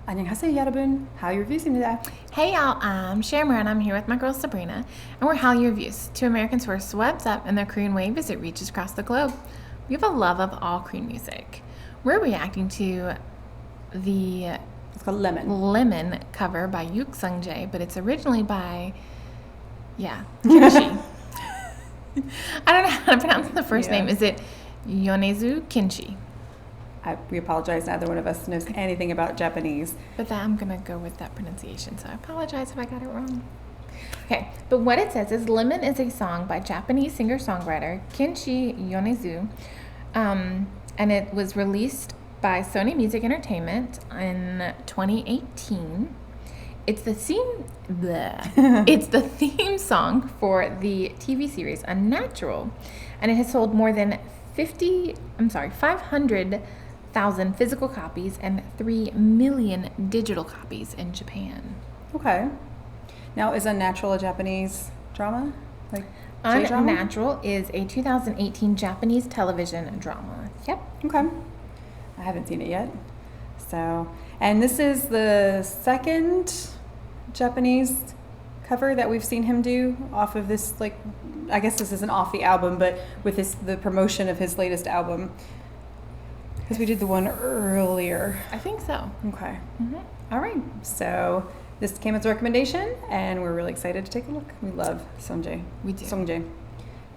안녕하세요, 여러분. Hallyu Reviews입니다. Hey y'all, I'm Shammer and I'm here with my girl Sabrina, and we're Hallyu Reviews, two Americans who are swept up in the Korean wave as it reaches across the globe. We have a love of all Korean music. We're reacting to the It's called Lemon. Lemon cover by Yook Sungjae, but it's originally by, Kenshi. I don't know how to pronounce the first name. Is it Yonezu Kenshi? We apologize. Neither one of us knows anything about Japanese. But I'm going to go with that pronunciation, so I apologize if I got it wrong. Okay, but what it says is Lemon is a song by Japanese singer-songwriter Kenshi Yonezu, and it was released by Sony Music Entertainment in 2018. It's the theme song for the TV series Unnatural, and it has sold more than 500,000 physical copies and 3 million digital copies in Japan. Okay. Now, is Unnatural a Japanese drama? Like J-drama? Unnatural is a 2018 Japanese television drama. Yep. Okay. I haven't seen it yet. So, and this is the second Japanese cover that we've seen him do off of this, I guess this isn't off the album, but with the promotion of his latest album. Because we did the one earlier. I think so. Okay. Mm-hmm. All right. So this came as a recommendation, and we're really excited to take a look. We love Sungjae. We do. Sungjae.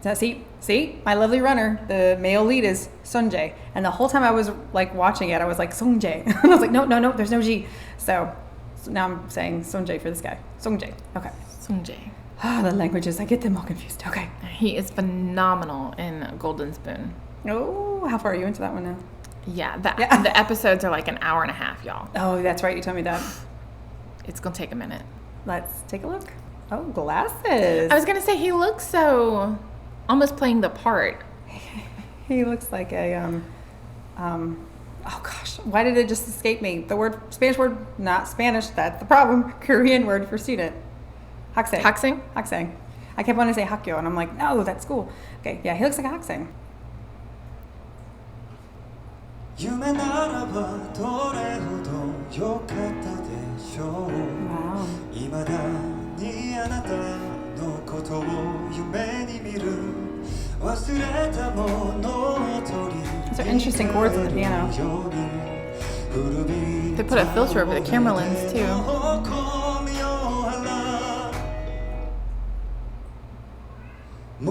So see, my lovely runner, the male lead is Sungjae. And the whole time I was watching it, I was like, Sungjae. And I was like, no, there's no G. So now I'm saying Sungjae for this guy. Sungjae. Okay. Sungjae. The languages, I get them all confused. Okay. He is phenomenal in Golden Spoon. Oh, how far are you into that one now? Yeah, the episodes are like an hour and a half, y'all. Oh, that's right. You told me that. It's going to take a minute. Let's take a look. Oh, glasses. I was going to say, he looks so almost playing the part. He looks like a, oh gosh, why did it just escape me? The Spanish word, not Spanish, that's the problem. Korean word for student. Hakseng. Hakseng? Hakseng. I kept wanting to say Hakyo, and I'm like, no, that's school. Okay, yeah, he looks like a Hakseng. 夢ならばどれほど良かったでしょう未だにあなたのことを夢に見る忘れたものを取り Those are interesting chords on the piano. They put a filter over the camera lens too. I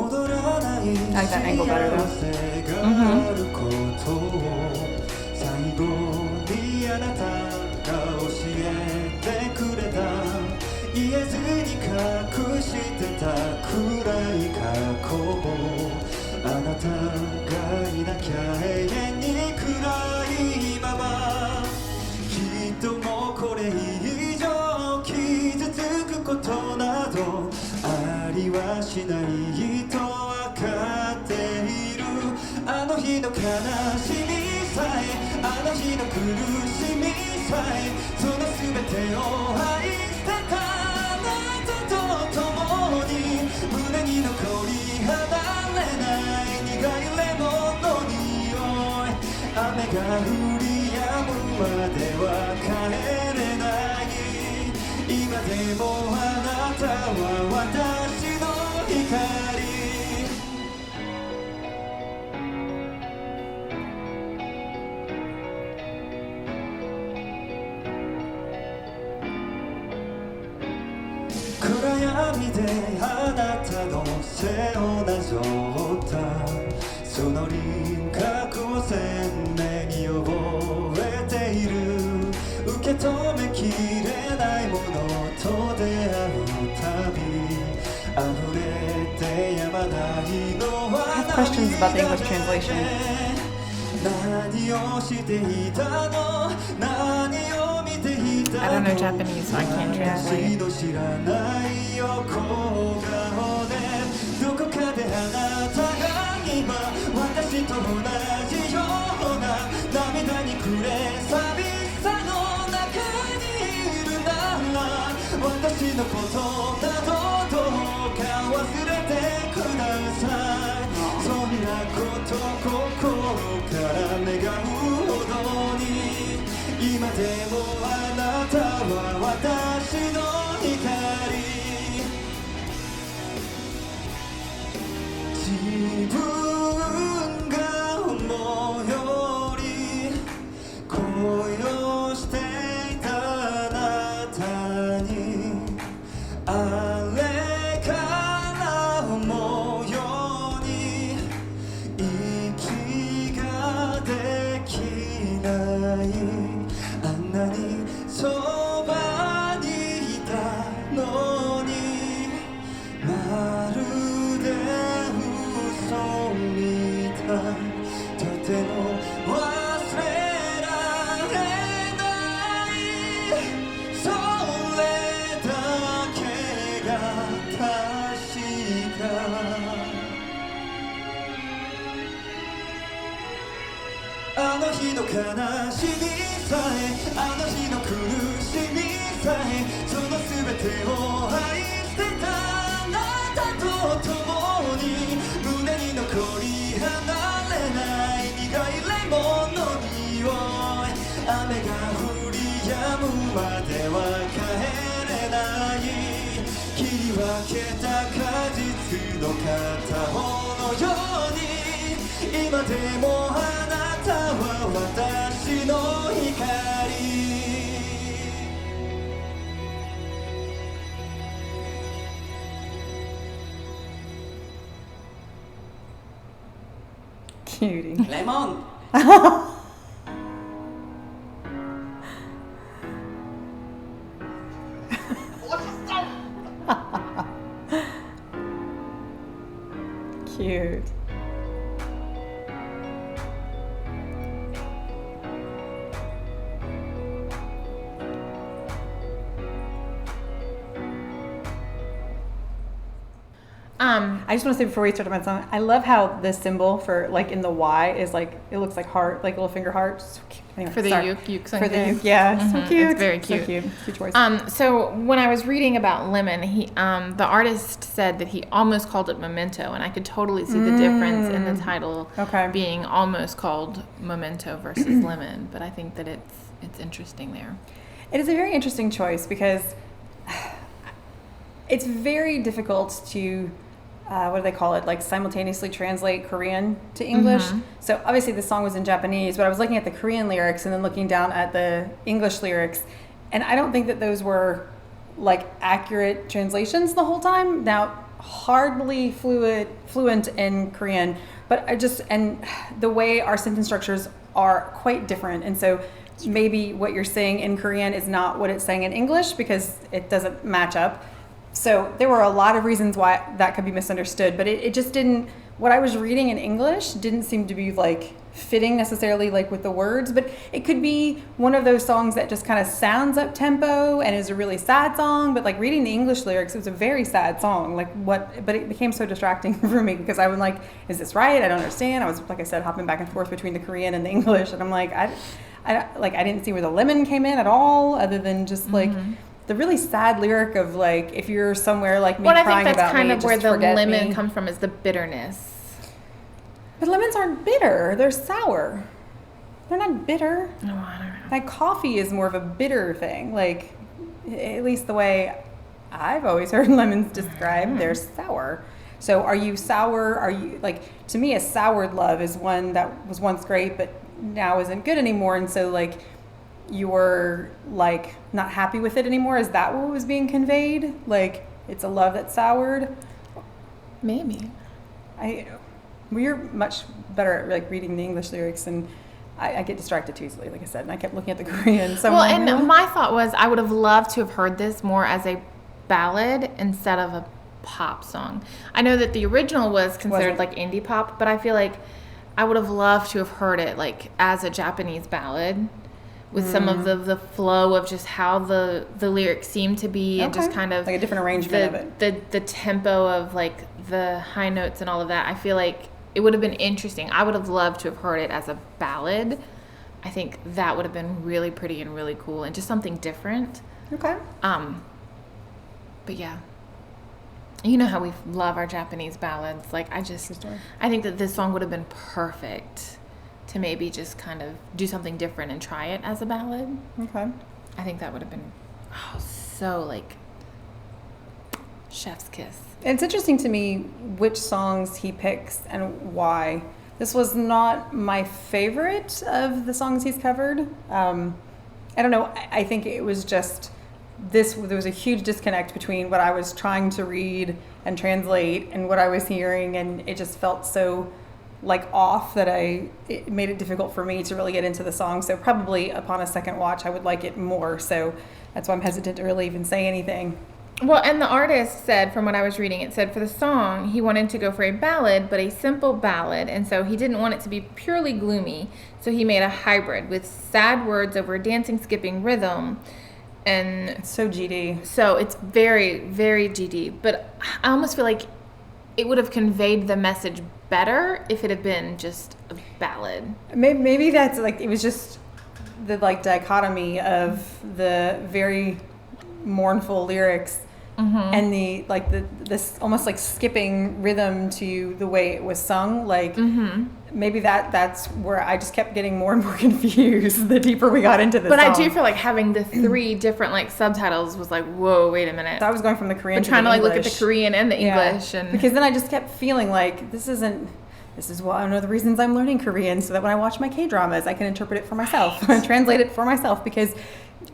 like that angle better though. Mm-hmm. 最後にあなたが教えてくれた言えずに隠してた暗い過去をあなたがいなきゃ永遠に暗いままきっともうこれ以上傷つくことなどありはしないとわかっているあの日の悲しみあの日の苦しみさえその全てを愛してたあなたと共に胸に残り離れない苦いレモンの匂い雨が降り止むまでは帰れない今でもあなたは私の光暗闇であなたの背をなぞったその輪郭を鮮明に覚えている受け止めきれないものと出会うたび溢れてやまないのは I have questions about the English translation. 何をしていたの何を見ていたの I don't know Japanese, so I can't translate. 知らない横顔でどこかであなたが今私と同じような涙に暮れ寂しさの中にいるなら私のことなどどうか忘れてくださいそんなこと心から願うほどに今今でもあなたは私の光自分が思うより恋をしていたあなたにあれから思うように息ができないあんなにそばにいたのにまるで嘘みたいとても忘れられないそれだけが確かあの日の悲しみさえあの日の苦しみさえその全てを愛してたあなたと共に胸に残り離れない苦いレモンの匂い雨が降り止むまでは帰れない切り分けた果実の片方のように今でもあなたは私の光Cutie. レモン Cute. I just want to say before we start my song, I love how the symbol for like in the Y is like it looks like heart, like a little finger heart. So cute. Anyway, For the sorry. Yook Sungjae. For the Yook, yeah, so cute. It's very cute. So cute. Cute choice. So when I was reading about Lemon, the artist said that he almost called it Memento, and I could totally see the difference in the title being almost called Memento versus Lemon. But I think that it's interesting there. It is a very interesting choice because it's very difficult to what do they call it? Like simultaneously translate Korean to English. So obviously the song was in Japanese, but I was looking at the Korean lyrics and then looking down at the English lyrics, and I don't think that those were like accurate translations the whole time. Now, hardly fluent in Korean, but and the way our sentence structures are quite different, and so maybe what you're saying in Korean is not what it's saying in English because it doesn't match up. So there were a lot of reasons why that could be misunderstood, but it just didn't, what I was reading in English didn't seem to be like fitting necessarily like with the words, but it could be one of those songs that just kind of sounds up tempo and is a really sad song, but like reading the English lyrics, it was a very sad song. But it became so distracting for me because I was like, is this right? I don't understand. I was, like I said, hopping back and forth between the Korean and the English, and I'm like, I didn't see where the lemon came in at all, other than just like the really sad lyric of like, if you're somewhere like me crying about me, I think that's kind of where the lemon me. comes from, is the bitterness. But lemons aren't bitter; they're sour. They're not bitter. No, I don't know. Like coffee is more of a bitter thing. Like, at least the way I've always heard lemons described, they're sour. So, are you sour? Are you like, to me, a soured love is one that was once great, but now isn't good anymore, and so like, you're like not happy with it anymore. Is that what was being conveyed? Like, it's a love that's soured? Maybe. We're much better at like reading the English lyrics, and I get distracted too easily, like I said, and I kept looking at the Korean. So well, and my thought was I would have loved to have heard this more as a ballad instead of a pop song. I know that the original was considered like indie pop, but I feel like I would have loved to have heard it like as a Japanese ballad, with some of the flow of just how the lyrics seem to be, and just kind of like a different arrangement of it. The tempo of like the high notes and all of that. I feel like it would have been interesting. I would have loved to have heard it as a ballad. I think that would have been really pretty and really cool, and just something different. Okay. But yeah. You know how we love our Japanese ballads. Like, I think that this song would have been perfect to maybe just kind of do something different and try it as a ballad. Okay. I think that would have been so like chef's kiss. It's interesting to me which songs he picks and why. This was not my favorite of the songs he's covered. I don't know. I think it was just this. There was a huge disconnect between what I was trying to read and translate and what I was hearing, and it just felt so like off that it made it difficult for me to really get into the song. So probably upon a second watch, I would like it more. So that's why I'm hesitant to really even say anything. Well, and the artist said, from what I was reading, it said for the song, he wanted to go for a ballad, but a simple ballad. And so he didn't want it to be purely gloomy. So he made a hybrid with sad words over dancing, skipping rhythm. And It's so GD. so it's very, very GD. But I almost feel like it would have conveyed the message better if it had been just a ballad. Maybe that's like, it was just the like dichotomy of the very mournful lyrics and the like this almost like skipping rhythm to the way it was sung. Like maybe that's where I just kept getting more and more confused the deeper we got into the But song. I do feel like having the three different like subtitles was like, whoa, wait a minute. I was going from the Korean I'm to trying the to like look at English. the Korean and the Yeah. English, and Because then I just kept feeling like this is one of the reasons I'm learning Korean, so that when I watch my K-dramas, I can interpret it for myself and translate it for myself, because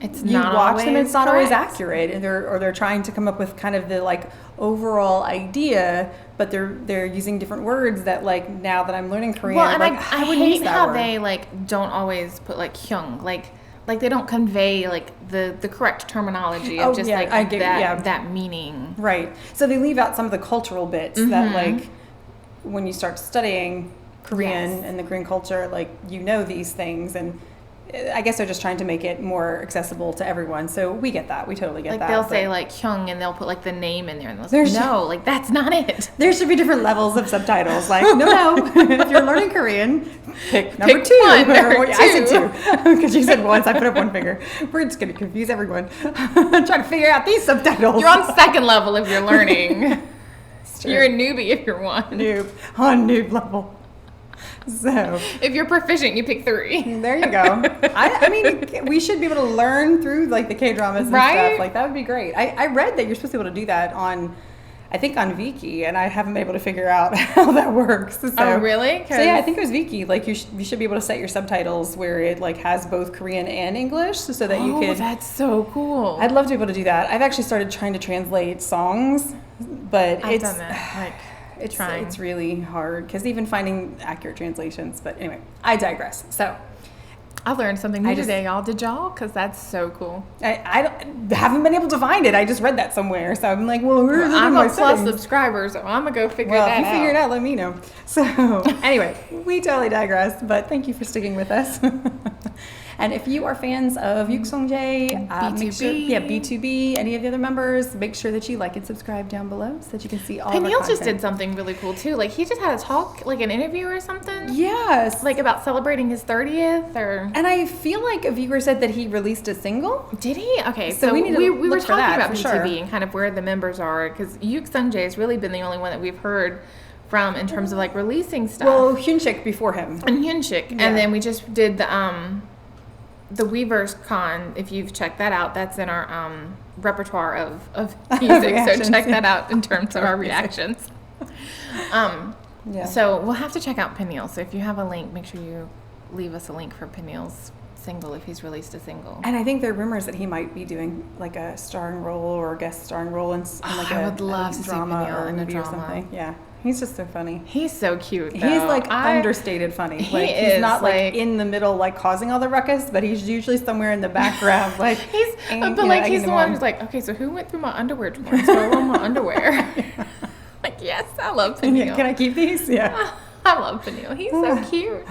it's you not watch them, always it's not always correct. accurate, and they're trying to come up with kind of the like overall idea, but they're using different words that like now that I'm learning Korean, Well, and like I wouldn't use hate that how word. they like don't always put like hyung, like they don't convey like the correct terminology of Oh, just yeah, like I get- that yeah. that meaning. Right. So they leave out some of the cultural bits that like when you start studying Korean Yes. and the Korean culture, like you know these things, and I guess they're just trying to make it more accessible to everyone. So we get that. We totally get Like that. they'll but say like hyung and they'll put like the name in there, and they'll There's- say, no, like that's not it. there should be different levels of subtitles. Like, no. If you're learning Korean, pick number Pick two. one, number Or, I said two. two. Because you said once, I put up one finger. We're just going to confuse everyone. Trying to figure out these subtitles. You're on second level if you're learning. true. You're a newbie if you're one. noob. On noob level. So If you're proficient, you pick 3. there you go. I mean, we should be able to learn through like the K-dramas and Right? stuff. Like that would be great. I read that you're supposed to be able to do that on, I think on Viki, and I haven't been able to figure out how that works. So, Oh, really? So yeah, I think it was Viki. Like you should be able to set your subtitles where it like has both Korean and English, so that you Oh, could. that's so cool. I'd love to be able to do that. I've actually started trying to translate songs, but I've it's done that. Like, trying. it's really hard because even finding accurate translations. But anyway, I digress. So I learned something new I just- today, y'all. Did y'all? Because that's so cool. haven't been able to find it. I just read that somewhere, so I'm like, well, where's it in I'm my a plus settings? subscriber, so I'm going to go figure Well, that if you out. figure it out, let me know. So anyway, we totally digress, but thank you for sticking with us. And if you are fans of Yook Sungjae, make sure, B2B. B2B, any of the other members, make sure that you like and subscribe down below so that you can see all of our Peniel just content. did something really cool, too. Like, he just had a talk, like an interview or something. Yes. Like, about celebrating his 30th, or... And I feel like a viewer said that he released a single. Did he? Okay, So so we need to we were look for talking that, about for B2B sure. and kind of where the members are, because Yook Sungjae has really been the only one that we've heard from in terms of, like, releasing stuff. Well, Hyunshik before him. And Hyunshik. Yeah. And then we just did the Weavers Con. If you've checked that out, that's in our repertoire of music. So Reactions, check yeah. that out in terms of our reactions. Yeah. So we'll have to check out Peniel. So if you have a link, make sure you leave us a link for Peniel's single if he's released a single. And I think there are rumors that he might be doing like a starring role or a guest starring role in like I a would love to see drama Peniel or a in a movie or drama. something. Yeah, he's just so funny. He's so cute. He's though. like understated funny. He Like he's is, not like like- in the middle like causing all the ruckus, but he's usually somewhere in the background. Like He's, and, but you know, like egging he's the them one on. who's like, okay, so who went through my underwear drawer? So I want my underwear. Like, yes, I love Peniel. Can I keep these? Yeah. I love Peniel. He's so cute.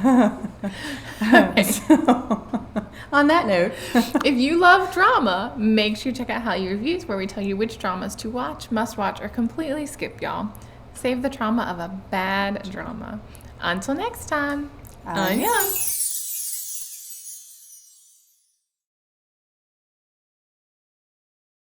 So, on that note, If you love drama, make sure you check out Hallyu Reviews, where we tell you which dramas to watch, must watch, or completely skip, y'all. Save the trauma of a bad drama. Until next time. Annyeong. Annyeong.